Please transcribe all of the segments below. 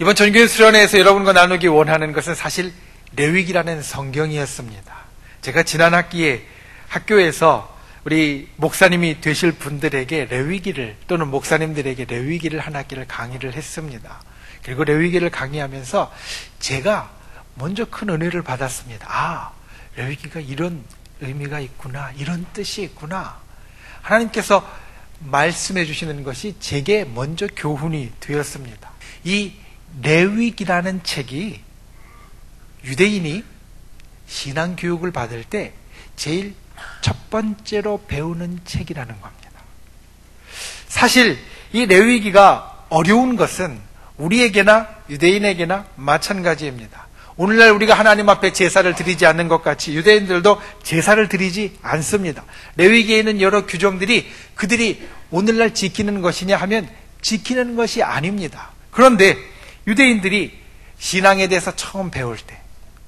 이번 전교회 수련회에서 여러분과 나누기 원하는 것은 사실 레위기라는 성경이었습니다. 제가 지난 학기에 학교에서 우리 목사님이 되실 분들에게 레위기를, 또는 목사님들에게 레위기를 한 학기를 강의를 했습니다. 그리고 레위기를 강의하면서 제가 먼저 큰 은혜를 받았습니다. 아, 레위기가 이런 의미가 있구나, 이런 뜻이 있구나. 하나님께서 말씀해 주시는 것이 제게 먼저 교훈이 되었습니다. 이 레위기라는 책이 유대인이 신앙교육을 받을 때 제일 첫 번째로 배우는 책이라는 겁니다. 사실 이 레위기가 어려운 것은 우리에게나 유대인에게나 마찬가지입니다. 오늘날 우리가 하나님 앞에 제사를 드리지 않는 것 같이 유대인들도 제사를 드리지 않습니다. 레위기에 있는 여러 규정들이 그들이 오늘날 지키는 것이냐 하면 지키는 것이 아닙니다. 그런데 유대인들이 신앙에 대해서 처음 배울 때,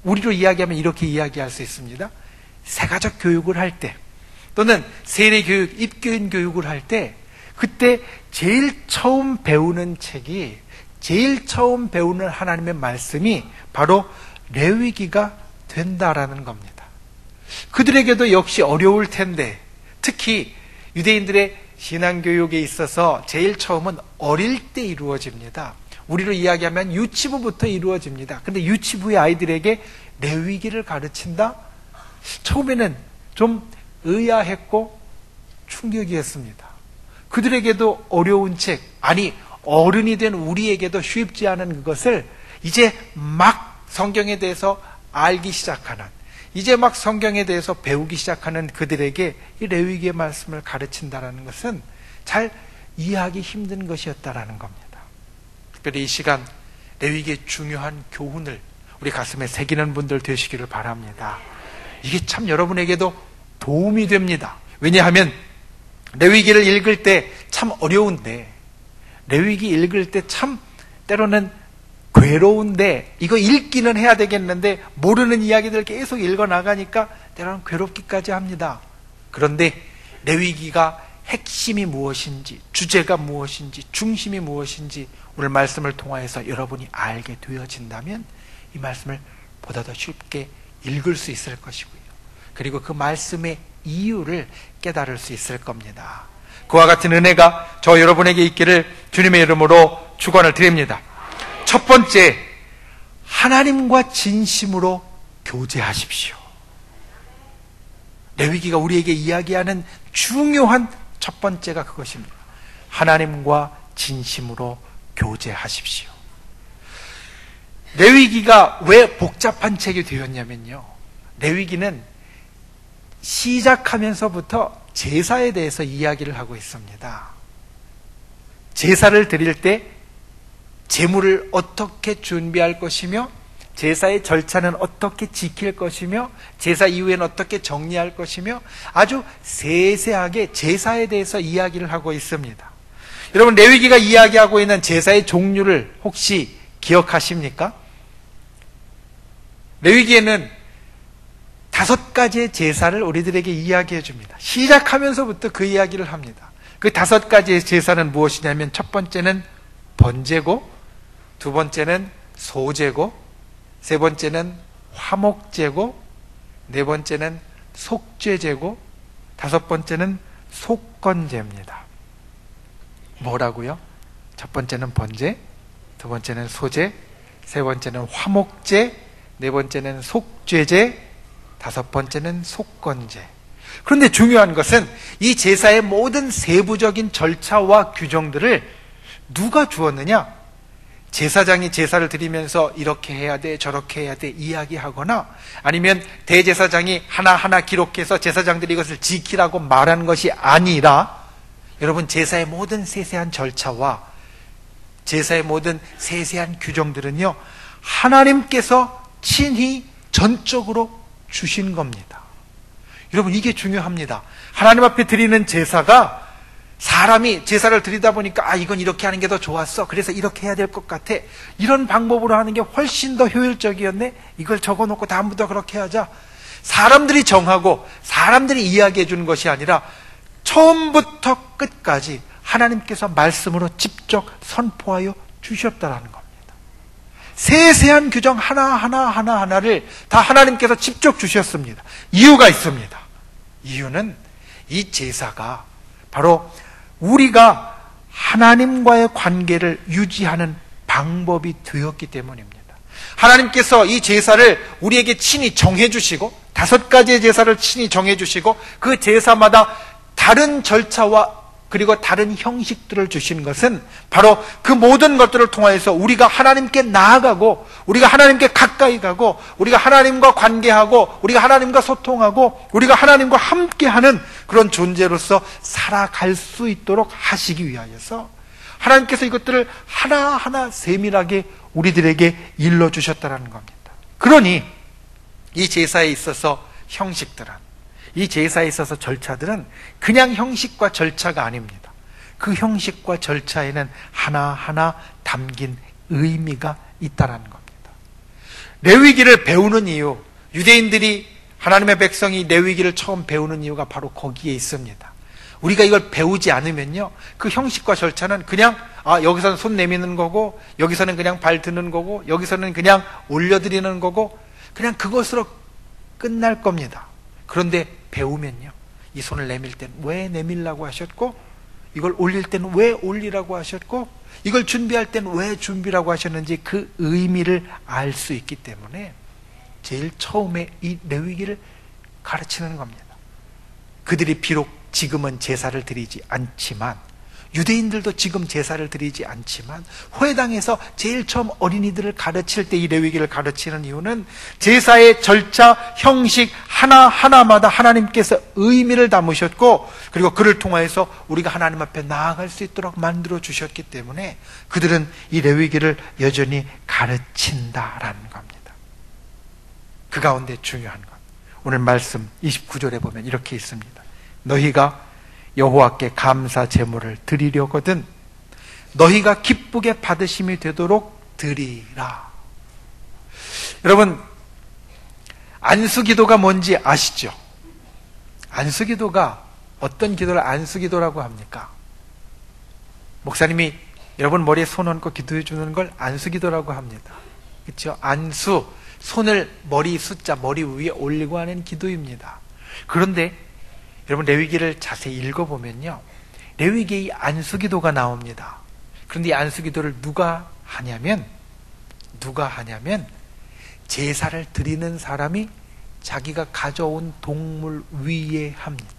우리로 이야기하면 이렇게 이야기할 수 있습니다. 세가족 교육을 할 때, 또는 세례교육, 입교인 교육을 할 때, 그때 제일 처음 배우는 책이, 제일 처음 배우는 하나님의 말씀이 바로 레위기가 된다라는 겁니다. 그들에게도 역시 어려울 텐데, 특히 유대인들의 신앙교육에 있어서 제일 처음은 어릴 때 이루어집니다. 우리로 이야기하면 유치부부터 이루어집니다. 근데 유치부의 아이들에게 레위기를 가르친다? 처음에는 좀 의아했고 충격이었습니다. 그들에게도 어려운 책, 아니 어른이 된 우리에게도 쉽지 않은 그것을 이제 막 성경에 대해서 알기 시작하는, 이제 막 성경에 대해서 배우기 시작하는 그들에게 이 레위기의 말씀을 가르친다는 것은 잘 이해하기 힘든 것이었다라는 겁니다. 특별히 이 시간 레위기의 중요한 교훈을 우리 가슴에 새기는 분들 되시기를 바랍니다. 이게 참 여러분에게도 도움이 됩니다. 왜냐하면 레위기를 읽을 때 참 어려운데, 레위기 읽을 때 참 때로는 괴로운데, 이거 읽기는 해야 되겠는데 모르는 이야기들 계속 읽어나가니까 때로는 괴롭기까지 합니다. 그런데 레위기가 핵심이 무엇인지, 주제가 무엇인지, 중심이 무엇인지 오늘 말씀을 통하여서 여러분이 알게 되어진다면 이 말씀을 보다 더 쉽게 읽을 수 있을 것이고요. 그리고 그 말씀의 이유를 깨달을 수 있을 겁니다. 그와 같은 은혜가 저 여러분에게 있기를 주님의 이름으로 축원을 드립니다. 첫 번째, 하나님과 진심으로 교제하십시오. 레위기가 우리에게 이야기하는 중요한 첫 번째가 그것입니다. 하나님과 진심으로 교제하십시오. 레위기가 왜 복잡한 책이 되었냐면요, 레위기는 시작하면서부터 제사에 대해서 이야기를 하고 있습니다. 제사를 드릴 때 제물을 어떻게 준비할 것이며, 제사의 절차는 어떻게 지킬 것이며, 제사 이후에는 어떻게 정리할 것이며, 아주 세세하게 제사에 대해서 이야기를 하고 있습니다. 여러분, 레위기가 이야기하고 있는 제사의 종류를 혹시 기억하십니까? 레위기에는 5가지의 제사를 우리들에게 이야기해 줍니다. 시작하면서부터 그 이야기를 합니다. 그 5가지의 제사는 무엇이냐면, 첫 번째는 번제고, 두 번째는 소제고, 세 번째는 화목제고, 네 번째는 속죄제고, 다섯 번째는 속건제입니다. 뭐라고요? 첫 번째는 번제, 두 번째는 소제, 세 번째는 화목제, 네 번째는 속죄제, 다섯 번째는 속건제. 그런데 중요한 것은 이 제사의 모든 세부적인 절차와 규정들을 누가 주었느냐? 제사장이 제사를 드리면서 이렇게 해야 돼, 저렇게 해야 돼 이야기하거나, 아니면 대제사장이 하나하나 기록해서 제사장들이 이것을 지키라고 말한 것이 아니라, 여러분, 제사의 모든 세세한 절차와 제사의 모든 세세한 규정들은요, 하나님께서 친히 전적으로 주신 겁니다. 여러분, 이게 중요합니다. 하나님 앞에 드리는 제사가, 사람이 제사를 드리다 보니까 이건 이렇게 하는 게 더 좋았어, 그래서 이렇게 해야 될 것 같아, 이런 방법으로 하는 게 훨씬 더 효율적이었네, 이걸 적어놓고 다음부터 그렇게 하자, 사람들이 정하고 사람들이 이야기해 주는 것이 아니라 처음부터 끝까지 하나님께서 말씀으로 직접 선포하여 주셨다라는 겁니다. 세세한 규정 하나를 다 하나님께서 직접 주셨습니다. 이유가 있습니다. 이유는 이 제사가 바로 우리가 하나님과의 관계를 유지하는 방법이 되었기 때문입니다. 하나님께서 이 제사를 우리에게 친히 정해주시고 5가지의 제사를 친히 정해주시고 그 제사마다 다른 절차와 그리고 다른 형식들을 주신 것은 바로 그 모든 것들을 통하여서 우리가 하나님께 나아가고 우리가 하나님께 가까이 가고 우리가 하나님과 관계하고 우리가 하나님과 소통하고 우리가 하나님과 함께하는 그런 존재로서 살아갈 수 있도록 하시기 위하여서 하나님께서 이것들을 하나하나 세밀하게 우리들에게 일러주셨다는 겁니다. 그러니 이 제사에 있어서 형식들은 이 제사에 있어서 절차들은 그냥 형식과 절차가 아닙니다. 그 형식과 절차에는 하나하나 담긴 의미가 있다는 겁니다. 레위기를 배우는 이유, 유대인들이 하나님의 백성이 레위기를 처음 배우는 이유가 바로 거기에 있습니다. 우리가 이걸 배우지 않으면요, 그 형식과 절차는 그냥 여기서는 손 내미는 거고 여기서는 그냥 발 드는 거고 여기서는 그냥 올려드리는 거고 그냥 그것으로 끝날 겁니다. 그런데 배우면요, 이 손을 내밀 땐 왜 내밀라고 하셨고 이걸 올릴 때는 왜 올리라고 하셨고 이걸 준비할 때는 왜 준비라고 하셨는지 그 의미를 알 수 있기 때문에 제일 처음에 이 레위기를 가르치는 겁니다. 그들이 비록 지금은 제사를 드리지 않지만, 유대인들도 지금 제사를 드리지 않지만 회당에서 제일 처음 어린이들을 가르칠 때 이 레위기를 가르치는 이유는 제사의 절차, 형식 하나하나마다 하나님께서 의미를 담으셨고 그리고 그를 통하여서 우리가 하나님 앞에 나아갈 수 있도록 만들어 주셨기 때문에 그들은 이 레위기를 여전히 가르친다라는 겁니다. 그 가운데 중요한 것, 오늘 말씀 29절에 보면 이렇게 있습니다. 너희가 여호와께 감사 제물을 드리려거든 너희가 기쁘게 받으심이 되도록 드리라. 여러분, 안수기도가 뭔지 아시죠? 안수기도가 어떤 기도를 안수기도라고 합니까? 목사님이 여러분 머리에 손 얹고 기도해 주는 걸 안수기도라고 합니다. 그렇죠? 안수, 손을 머리 숫자 머리 위에 올리고 하는 기도입니다. 그런데 여러분 레위기를 자세히 읽어보면요, 레위기의 안수기도가 나옵니다. 그런데 이 안수기도를 누가 하냐면 제사를 드리는 사람이 자기가 가져온 동물 위에 합니다.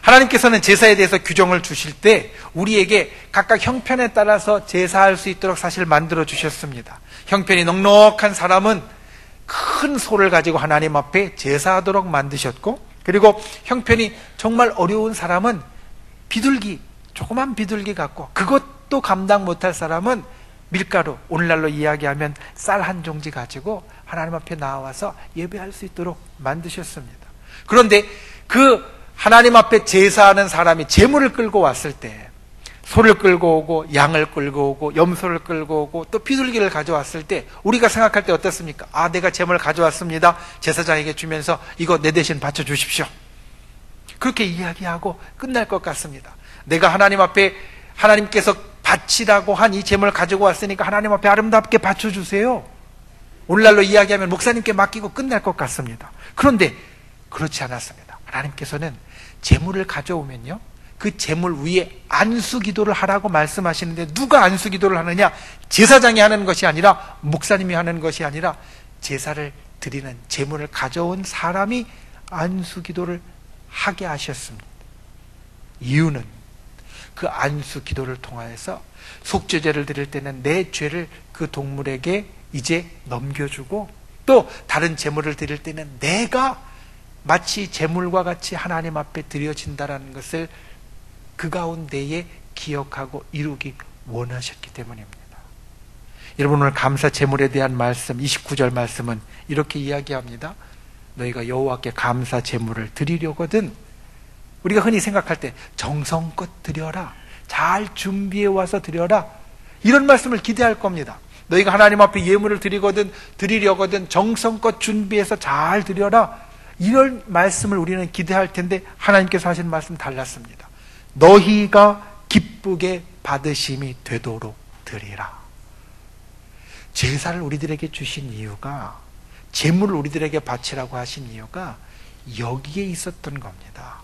하나님께서는 제사에 대해서 규정을 주실 때 우리에게 각각 형편에 따라서 제사할 수 있도록 사실 만들어 주셨습니다. 형편이 넉넉한 사람은 큰 소를 가지고 하나님 앞에 제사하도록 만드셨고, 그리고 형편이 정말 어려운 사람은 비둘기, 조그만 비둘기 갖고, 그것도 감당 못할 사람은 밀가루, 오늘날로 이야기하면 쌀 한 종지 가지고 하나님 앞에 나와서 예배할 수 있도록 만드셨습니다. 그런데 그 하나님 앞에 제사하는 사람이 제물을 끌고 왔을 때, 소를 끌고 오고 양을 끌고 오고 염소를 끌고 오고 또 비둘기를 가져왔을 때 우리가 생각할 때 어떻습니까? 내가 제물을 가져왔습니다. 제사장에게 주면서 이거 내 대신 바쳐주십시오. 그렇게 이야기하고 끝날 것 같습니다. 내가 하나님 앞에 하나님께서 바치라고 한 이 제물을 가지고 왔으니까 하나님 앞에 아름답게 바쳐주세요. 오늘날로 이야기하면 목사님께 맡기고 끝날 것 같습니다. 그런데 그렇지 않았습니다. 하나님께서는 제물을 가져오면요, 그 제물 위에 안수기도를 하라고 말씀하시는데 누가 안수기도를 하느냐? 제사장이 하는 것이 아니라, 목사님이 하는 것이 아니라 제사를 드리는, 제물을 가져온 사람이 안수기도를 하게 하셨습니다. 이유는 그 안수기도를 통하여서 속죄제를 드릴 때는 내 죄를 그 동물에게 이제 넘겨주고, 또 다른 제물을 드릴 때는 내가 마치 제물과 같이 하나님 앞에 드려진다는 것을 그 가운데에 기억하고 이루기 원하셨기 때문입니다. 여러분, 오늘 감사 제물에 대한 말씀 29절 말씀은 이렇게 이야기합니다. 너희가 여호와께 감사 제물을 드리려거든, 우리가 흔히 생각할 때 정성껏 드려라, 잘 준비해 와서 드려라, 이런 말씀을 기대할 겁니다. 너희가 하나님 앞에 예물을 드리려거든 정성껏 준비해서 잘 드려라, 이런 말씀을 우리는 기대할 텐데 하나님께서 하신 말씀 달랐습니다. 너희가 기쁘게 받으심이 되도록 드리라. 제사를 우리들에게 주신 이유가, 제물을 우리들에게 바치라고 하신 이유가 여기에 있었던 겁니다.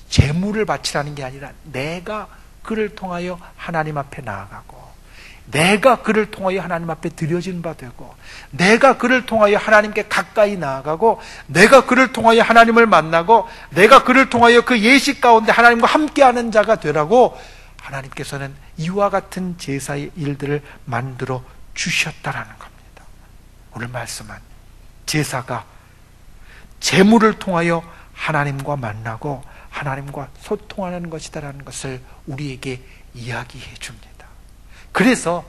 제물을 바치라는 게 아니라 내가 그를 통하여 하나님 앞에 나아가고, 내가 그를 통하여 하나님 앞에 드려진 바 되고, 내가 그를 통하여 하나님께 가까이 나아가고, 내가 그를 통하여 하나님을 만나고, 내가 그를 통하여 그 예식 가운데 하나님과 함께하는 자가 되라고 하나님께서는 이와 같은 제사의 일들을 만들어 주셨다라는 겁니다. 오늘 말씀은 제사가 제물을 통하여 하나님과 만나고 하나님과 소통하는 것이다라는 것을 우리에게 이야기해 줍니다. 그래서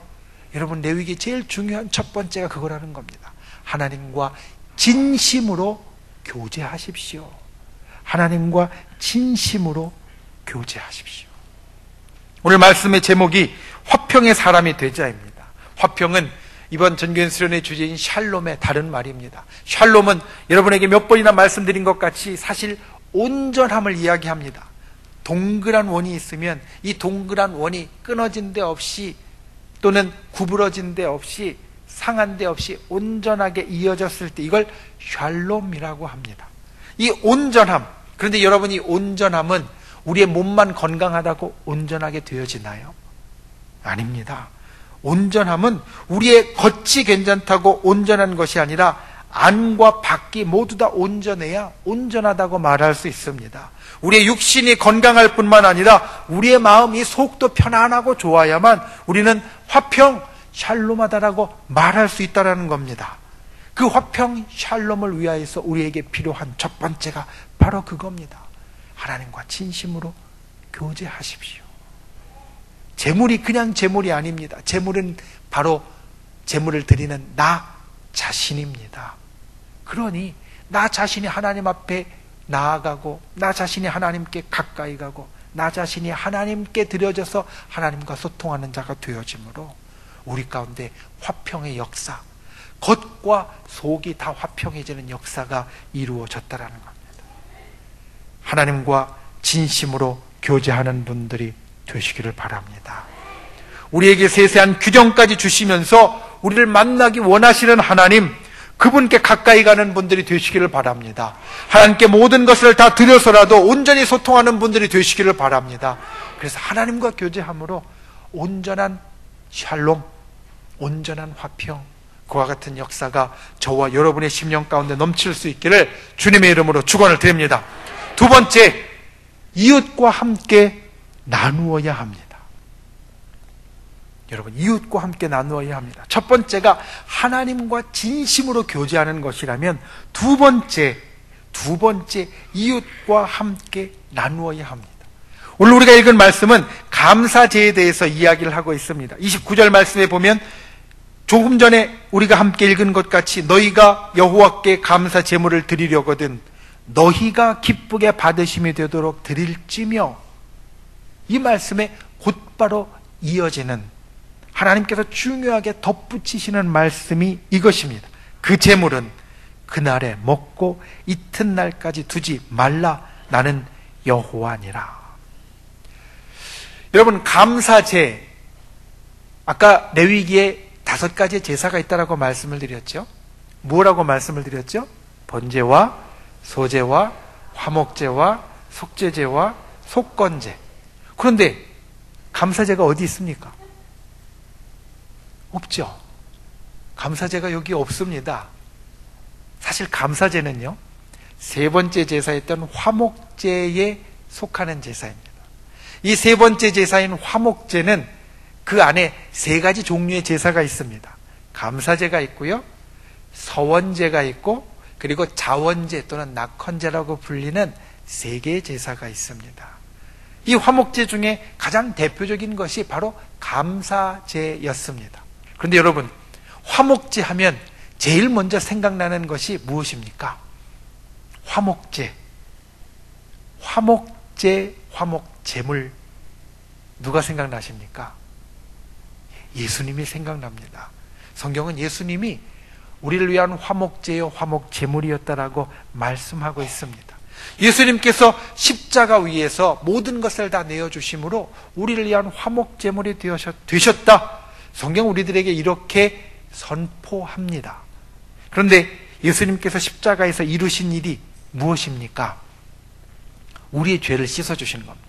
여러분, 레위기 제일 중요한 첫 번째가 그거라는 겁니다. 하나님과 진심으로 교제하십시오. 하나님과 진심으로 교제하십시오. 오늘 말씀의 제목이 화평의 사람이 되자입니다. 화평은 이번 전교인 수련의 주제인 샬롬의 다른 말입니다. 샬롬은 여러분에게 몇 번이나 말씀드린 것 같이 사실 온전함을 이야기합니다. 동그란 원이 있으면 이 동그란 원이 끊어진 데 없이 또는 구부러진 데 없이 상한 데 없이 온전하게 이어졌을 때 이걸 샬롬이라고 합니다. 이 온전함, 그런데 여러분, 이 온전함은 우리의 몸만 건강하다고 온전하게 되어지나요? 아닙니다. 온전함은 우리의 겉이 괜찮다고 온전한 것이 아니라 안과 밖이 모두 다 온전해야 온전하다고 말할 수 있습니다. 우리의 육신이 건강할 뿐만 아니라 우리의 마음이 속도 편안하고 좋아야만 우리는 화평, 샬롬하다라고 말할 수 있다는 겁니다. 그 화평, 샬롬을 위하여서 우리에게 필요한 첫 번째가 바로 그겁니다. 하나님과 진심으로 교제하십시오. 제물이 그냥 제물이 아닙니다. 제물은 바로 제물을 드리는 나 자신입니다. 그러니 나 자신이 하나님 앞에 나아가고, 나 자신이 하나님께 가까이 가고, 나 자신이 하나님께 드려져서 하나님과 소통하는 자가 되어지므로 우리 가운데 화평의 역사, 겉과 속이 다 화평해지는 역사가 이루어졌다라는 겁니다. 하나님과 진심으로 교제하는 분들이 되시기를 바랍니다. 우리에게 세세한 규정까지 주시면서 우리를 만나기 원하시는 하나님, 그분께 가까이 가는 분들이 되시기를 바랍니다. 하나님께 모든 것을 다 드려서라도 온전히 소통하는 분들이 되시기를 바랍니다. 그래서 하나님과 교제함으로 온전한 샬롬, 온전한 화평, 그와 같은 역사가 저와 여러분의 심령 가운데 넘칠 수 있기를 주님의 이름으로 축원을 드립니다. 두 번째, 이웃과 함께 나누어야 합니다. 여러분, 이웃과 함께 나누어야 합니다. 첫 번째가 하나님과 진심으로 교제하는 것이라면 두 번째, 이웃과 함께 나누어야 합니다. 오늘 우리가 읽은 말씀은 감사제에 대해서 이야기를 하고 있습니다. 29절 말씀에 보면 조금 전에 우리가 함께 읽은 것 같이 너희가 여호와께 감사 제물을 드리려거든 너희가 기쁘게 받으심이 되도록 드릴지며, 이 말씀에 곧바로 이어지는 하나님께서 중요하게 덧붙이시는 말씀이 이것입니다. 그 제물은 그날에 먹고 이튿날까지 두지 말라. 나는 여호와니라. 여러분, 감사제, 아까 레위기에 5가지의 제사가 있다라고 말씀을 드렸죠. 뭐라고 말씀을 드렸죠? 번제와 소제와 화목제와 속죄제와 속건제. 그런데 감사제가 어디 있습니까? 없죠. 감사제가 여기 없습니다. 사실 감사제는요, 세 번째 제사였던 화목제에 속하는 제사입니다. 이 세 번째 제사인 화목제는 그 안에 3가지 종류의 제사가 있습니다. 감사제가 있고요, 서원제가 있고, 그리고 자원제 또는 낙헌제라고 불리는 3개의 제사가 있습니다. 이 화목제 중에 가장 대표적인 것이 바로 감사제였습니다. 그런데 여러분, 화목제 하면 제일 먼저 생각나는 것이 무엇입니까? 화목제, 화목제물, 누가 생각나십니까? 예수님이 생각납니다. 성경은 예수님이 우리를 위한 화목제요 화목제물이었다라고 말씀하고 있습니다. 예수님께서 십자가 위에서 모든 것을 다 내어주심으로 우리를 위한 화목제물이 되셨다. 성경 우리들에게 이렇게 선포합니다. 그런데 예수님께서 십자가에서 이루신 일이 무엇입니까? 우리의 죄를 씻어주시는 겁니다.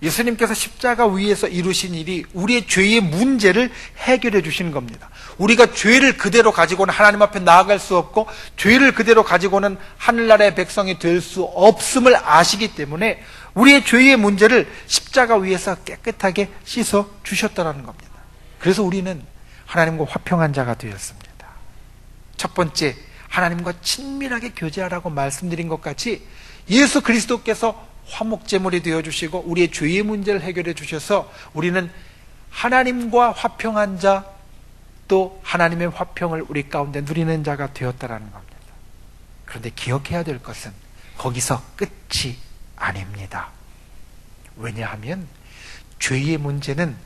예수님께서 십자가 위에서 이루신 일이 우리의 죄의 문제를 해결해 주시는 겁니다. 우리가 죄를 그대로 가지고는 하나님 앞에 나아갈 수 없고 죄를 그대로 가지고는 하늘나라의 백성이 될 수 없음을 아시기 때문에 우리의 죄의 문제를 십자가 위에서 깨끗하게 씻어 주셨다는 겁니다. 그래서 우리는 하나님과 화평한 자가 되었습니다. 첫 번째, 하나님과 친밀하게 교제하라고 말씀드린 것 같이 예수 그리스도께서 화목제물이 되어주시고 우리의 죄의 문제를 해결해 주셔서 우리는 하나님과 화평한 자, 또 하나님의 화평을 우리 가운데 누리는 자가 되었다는 겁니다. 그런데 기억해야 될 것은 거기서 끝이 아닙니다. 왜냐하면 죄의 문제는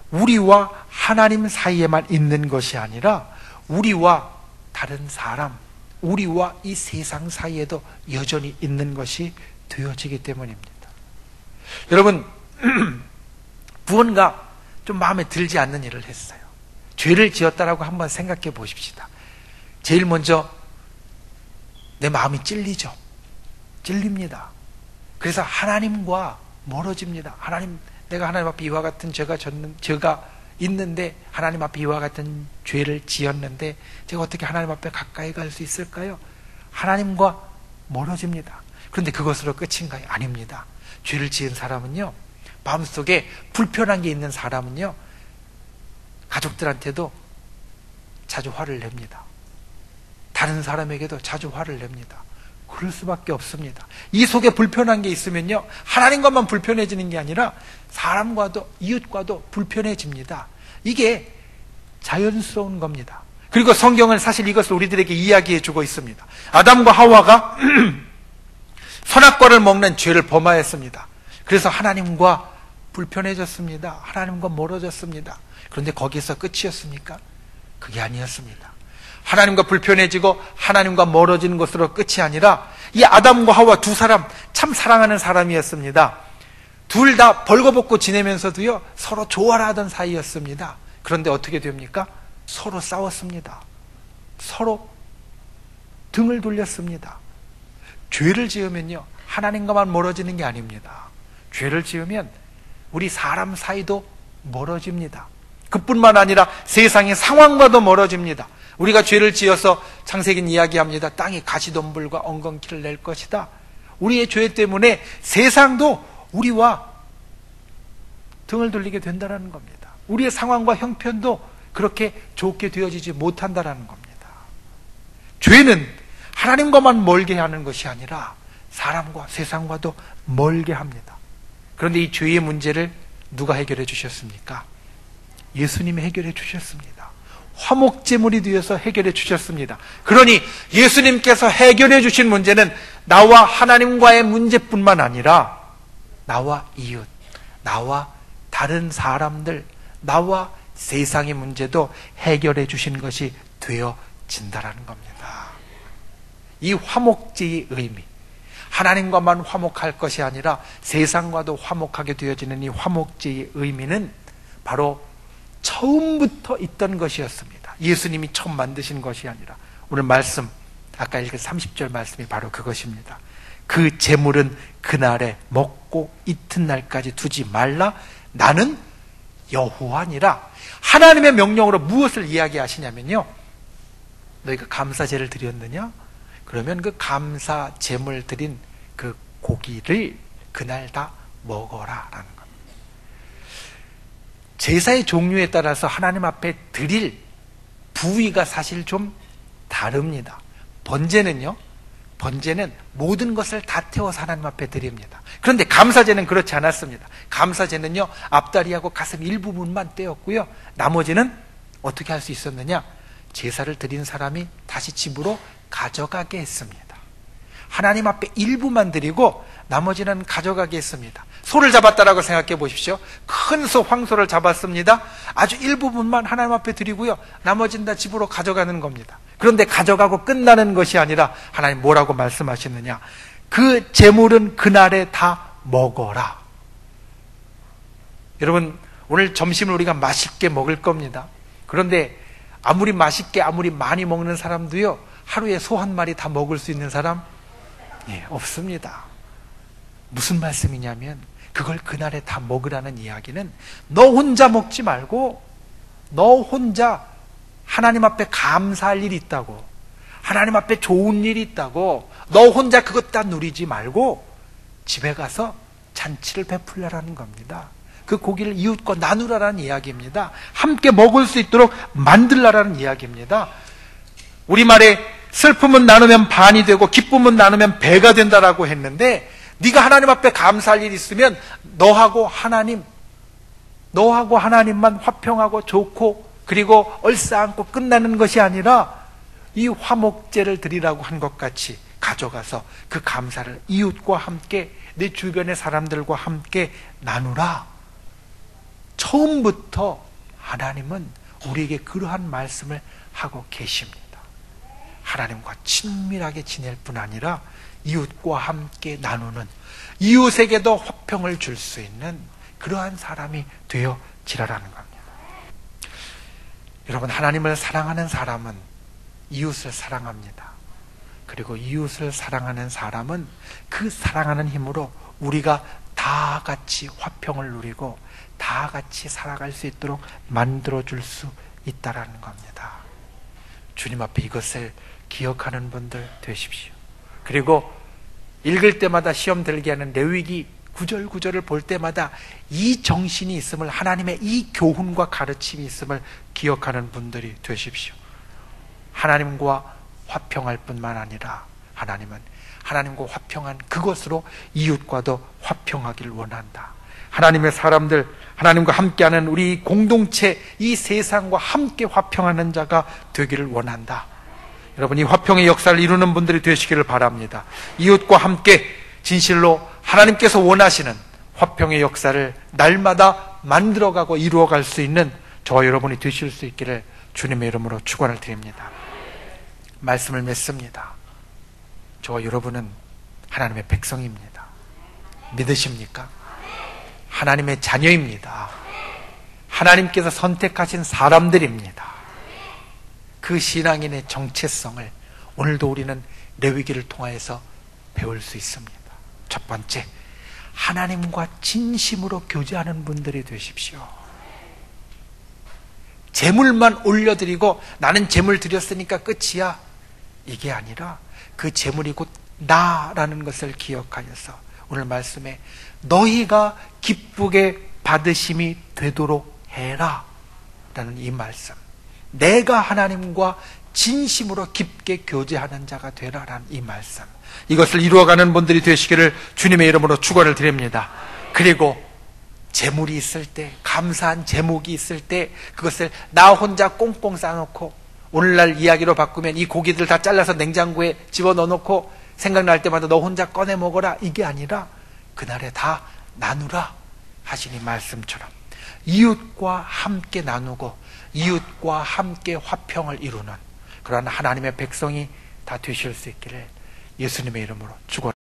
우리와 하나님 사이에만 있는 것이 아니라 우리와 다른 사람, 우리와 이 세상 사이에도 여전히 있는 것이 되어지기 때문입니다. 여러분, 무언가 좀 마음에 들지 않는 일을 했어요. 죄를 지었다라고 한번 생각해 보십시다. 제일 먼저 내 마음이 찔리죠. 찔립니다. 그래서 하나님과 멀어집니다. 하나님, 내가 하나님 앞에 이와 같은 죄가 있는데, 하나님 앞에 이와 같은 죄를 지었는데 제가 어떻게 하나님 앞에 가까이 갈 수 있을까요? 하나님과 멀어집니다. 그런데 그것으로 끝인가요? 아닙니다. 죄를 지은 사람은요, 마음속에 불편한 게 있는 사람은요, 가족들한테도 자주 화를 냅니다. 다른 사람에게도 자주 화를 냅니다. 그럴 수밖에 없습니다. 이 속에 불편한 게 있으면요, 하나님과만 불편해지는 게 아니라 사람과도, 이웃과도 불편해집니다. 이게 자연스러운 겁니다. 그리고 성경은 사실 이것을 우리들에게 이야기해 주고 있습니다. 아담과 하와가 선악과를 먹는 죄를 범하였습니다. 그래서 하나님과 불편해졌습니다. 하나님과 멀어졌습니다. 그런데 거기서 끝이었습니까? 그게 아니었습니다. 하나님과 불편해지고 하나님과 멀어지는 것으로 끝이 아니라 이 아담과 하와 두 사람 참 사랑하는 사람이었습니다. 둘 다 벌거벗고 지내면서도요, 서로 좋아라 하던 사이였습니다. 그런데 어떻게 됩니까? 서로 싸웠습니다. 서로 등을 돌렸습니다. 죄를 지으면요, 하나님과만 멀어지는 게 아닙니다. 죄를 지으면 우리 사람 사이도 멀어집니다. 그뿐만 아니라 세상의 상황과도 멀어집니다. 우리가 죄를 지어서 창세기는 이야기합니다. 땅이 가시덤불과 엉겅퀴를 낼 것이다. 우리의 죄 때문에 세상도 우리와 등을 돌리게 된다는 겁니다. 우리의 상황과 형편도 그렇게 좋게 되어지지 못한다는 겁니다. 죄는 하나님과만 멀게 하는 것이 아니라 사람과 세상과도 멀게 합니다. 그런데 이 죄의 문제를 누가 해결해 주셨습니까? 예수님이 해결해 주셨습니다. 화목제물이 되어서 해결해 주셨습니다. 그러니 예수님께서 해결해 주신 문제는 나와 하나님과의 문제뿐만 아니라 나와 이웃, 나와 다른 사람들, 나와 세상의 문제도 해결해 주신 것이 되어진다라는 겁니다. 이 화목제의 의미, 하나님과만 화목할 것이 아니라 세상과도 화목하게 되어지는 이 화목제의 의미는 바로 처음부터 있던 것이었습니다. 예수님이 처음 만드신 것이 아니라, 오늘 말씀, 아까 읽은 30절 말씀이 바로 그것입니다. 그 제물은 그날에 먹고 이튿날까지 두지 말라. 나는 여호와니라. 하나님의 명령으로 무엇을 이야기하시냐면요, 너희가 감사제를 드렸느냐? 그러면 그 감사 제물 드린 그 고기를 그날 다 먹어라 라는 겁니다. 제사의 종류에 따라서 하나님 앞에 드릴 부위가 사실 좀 다릅니다. 번제는 모든 것을 다 태워서 하나님 앞에 드립니다. 그런데 감사제는 그렇지 않았습니다. 감사제는요, 앞다리하고 가슴 일부분만 떼었고요, 나머지는 어떻게 할 수 있었느냐? 제사를 드린 사람이 다시 집으로 가져가게 했습니다. 하나님 앞에 일부만 드리고 나머지는 가져가게 했습니다. 소를 잡았다라고 생각해 보십시오. 큰 소, 황소를 잡았습니다. 아주 일부분만 하나님 앞에 드리고요, 나머지는 다 집으로 가져가는 겁니다. 그런데 가져가고 끝나는 것이 아니라 하나님 뭐라고 말씀하시느냐? 그 제물은 그날에 다 먹어라. 여러분, 오늘 점심을 우리가 맛있게 먹을 겁니다. 그런데 아무리 맛있게 아무리 많이 먹는 사람도요, 하루에 소 한 마리 다 먹을 수 있는 사람? 예, 없습니다. 무슨 말씀이냐면 그걸 그날에 다 먹으라는 이야기는 너 혼자 먹지 말고 너 혼자 하나님 앞에 감사할 일이 있다고, 하나님 앞에 좋은 일이 있다고 너 혼자 그것 다 누리지 말고 집에 가서 잔치를 베풀라라는 겁니다. 그 고기를 이웃과 나누라라는 이야기입니다. 함께 먹을 수 있도록 만들라라는 이야기입니다. 우리말에 슬픔은 나누면 반이 되고 기쁨은 나누면 배가 된다라고 했는데, 네가 하나님 앞에 감사할 일이 있으면 너하고 하나님만 화평하고 좋고 그리고 얼싸안고 끝나는 것이 아니라 이 화목제를 드리라고 한 것 같이 가져가서 그 감사를 이웃과 함께 내 주변의 사람들과 함께 나누라. 처음부터 하나님은 우리에게 그러한 말씀을 하고 계십니다. 하나님과 친밀하게 지낼 뿐 아니라 이웃과 함께 나누는, 이웃에게도 화평을 줄 수 있는 그러한 사람이 되어지라라는 겁니다. 여러분, 하나님을 사랑하는 사람은 이웃을 사랑합니다. 그리고 이웃을 사랑하는 사람은 그 사랑하는 힘으로 우리가 다 같이 화평을 누리고 다 같이 살아갈 수 있도록 만들어줄 수 있다라는 겁니다. 주님 앞에 이것을 기억하는 분들 되십시오. 그리고 읽을 때마다 시험 들게 하는 레위기 구절구절을 볼 때마다 이 정신이 있음을, 하나님의 이 교훈과 가르침이 있음을 기억하는 분들이 되십시오. 하나님과 화평할 뿐만 아니라 하나님은 하나님과 화평한 그것으로 이웃과도 화평하기를 원한다. 하나님의 사람들, 하나님과 함께하는 우리 공동체, 이 세상과 함께 화평하는 자가 되기를 원한다. 여러분, 이 화평의 역사를 이루는 분들이 되시기를 바랍니다. 이웃과 함께 진실로 하나님께서 원하시는 화평의 역사를 날마다 만들어가고 이루어갈 수 있는 저와 여러분이 되실 수 있기를 주님의 이름으로 축원을 드립니다. 말씀을 맺습니다. 저와 여러분은 하나님의 백성입니다. 믿으십니까? 하나님의 자녀입니다. 하나님께서 선택하신 사람들입니다. 그 신앙인의 정체성을 오늘도 우리는 레위기를 통하여서 배울 수 있습니다. 첫 번째, 하나님과 진심으로 교제하는 분들이 되십시오. 재물만 올려드리고 나는 재물 드렸으니까 끝이야, 이게 아니라 그 재물이 곧 나라는 것을 기억하여서 오늘 말씀에 너희가 기쁘게 받으심이 되도록 해라 라는 이 말씀, 내가 하나님과 진심으로 깊게 교제하는 자가 되라라는 이 말씀, 이것을 이루어가는 분들이 되시기를 주님의 이름으로 축원을 드립니다. 그리고 재물이 있을 때, 감사한 제목이 있을 때 그것을 나 혼자 꽁꽁 싸놓고, 오늘날 이야기로 바꾸면 이 고기들 다 잘라서 냉장고에 집어넣어놓고 생각날 때마다 너 혼자 꺼내 먹어라, 이게 아니라 그날에 다 나누라 하시니 말씀처럼 이웃과 함께 나누고 이웃과 함께 화평을 이루는 그러한 하나님의 백성이 다 되실 수 있기를 예수님의 이름으로 축원.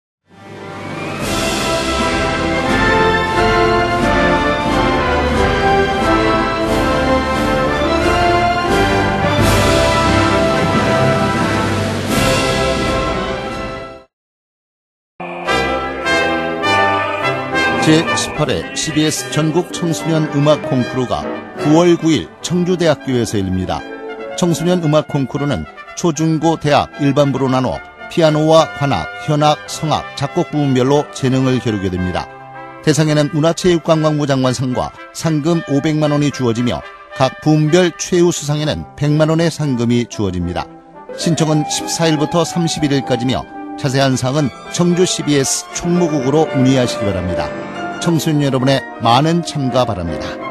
제18회 CBS 전국 청소년 음악 콩쿠르가 9월 9일 청주대학교에서 열립니다. 청소년 음악 콩쿠르는 초중고 대학 일반부로 나눠 피아노와 관악, 현악, 성악, 작곡 부문별로 재능을 겨루게 됩니다. 대상에는 문화체육관광부 장관상과 상금 500만 원이 주어지며 각 부문별 최우 수상에는 100만 원의 상금이 주어집니다. 신청은 14일부터 31일까지며 자세한 사항은 청주 CBS 총무국으로 문의하시기 바랍니다. 청소년 여러분의 많은 참가 바랍니다.